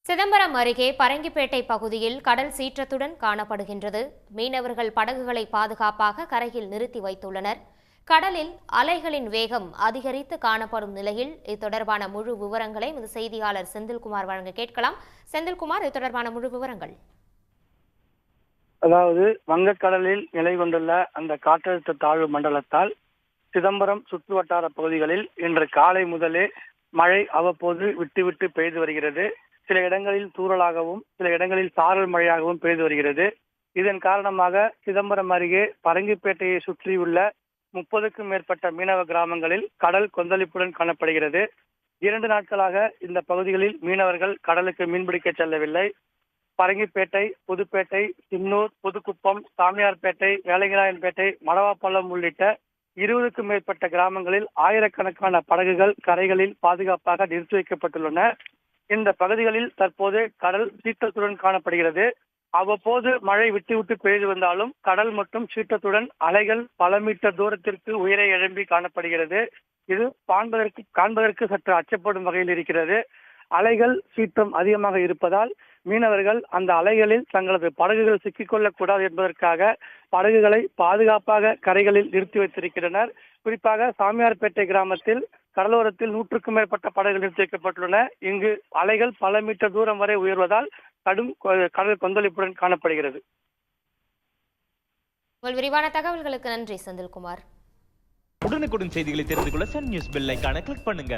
சிதம்பரம் அருகே பரங்கிப்பேட்டை பகுதியில் கடல் சீற்றத்துடன் காணப்படுகின்றது. மீனவர்கள் படகுகளை பாதுகாப்பாக கரையில் நிறுத்தி வைத்துள்ளனர். கடலில் அலைகளின் வேகம் அதிகரித்து காணப்படும் நிலையில் இது தொடர்பான முழு விவரங்களை இந்த செய்தியாளர் செந்தில்குமார் வழங்க கேட்கலாம். செந்தில்குமார், இது தொடர்பான முழு விவரங்கள். அதாவது வங்கக்கடலில் நிலை கொண்டுள்ள அந்த காற்றழுத்த தாழ்வு மண்டலத்தால் சிதம்பரம் சுற்றுவட்டார பகுதிகளில் இன்று காலை முதலே மழை அவ்வப்போது விட்டு பெய்து வருகிறது. சில இடங்களில் தூறலாகவும் சில இடங்களில் சாரல் மழையாகவும் பெய்து வருகிறது. இதன் காரணமாக சிதம்பரம் அருகே பரங்கிப்பேட்டையை சுற்றியுள்ள 30க்கும் மேற்பட்ட மீனவ கிராமங்களில் கடல் கொந்தளிப்புடன் காணப்படுகிறது. 2 நாட்களாக இந்த பகுதிகளில் மீனவர்கள் கடலுக்கு மீன்பிடிக்க செல்லவில்லை. பரங்கிப்பேட்டை, புதுப்பேட்டை, சின்னூர், புதுக்குப்பம், சாமியார்பேட்டை, வேலைங்கராயன்பேட்டை, மடவாப்பள்ளம் உள்ளிட்ட 20க்கும் மேற்பட்ட கிராமங்களில் ஆயிரக்கணக்கான படகுகள் கரைகளில் பாதுகாப்பாக நிறுத்தி வைக்கப்பட்டுள்ளன. இந்த பகுதிகளில் தற்போது கடல் சீற்றத்துடன் காணப்படுகிறது. அவ்வப்போது மழை விட்டு பெய்து வந்தாலும் கடல் மற்றும் சீற்றத்துடன் அலைகள் பல மீட்டர் தூரத்திற்கு உயரே எழும்பி காணப்படுகிறது. இது காண்பதற்கு சற்று அச்சப்படும் வகையில் இருக்கிறது. அலைகள் சீற்றம் அதிகமாக இருப்பதால் மீனவர்கள் அந்த அலைகளில் தங்களது படகுகள் சிக்கிக்கொள்ளக் கூடாது என்பதற்காக படகுகளை பாதுகாப்பாக கரைகளில் நிறுத்தி வைத்திருக்கின்றனர். குறிப்பாக சாமியார்பேட்டை கிராமத்தில் கடலோரத்தில் 100க்கும் மேற்பட்ட படகுகள் நிறுத்தி வைக்கப்பட்டுள்ளன. இங்கு அலைகள் பல மீட்டர் தூரம் வரை உயர்வதால் கடும் கடல் கொந்தளிப்புடன் காணப்படுகிறது. உங்கள் விரிவான தகவல்களுக்கு நன்றி செந்தில்குமார். உடனுக்குடன் செய்திகளை தெரிந்து கொள்ள சன் நியூஸ் பெல் ஐகானை கிளிக் பண்ணுங்க.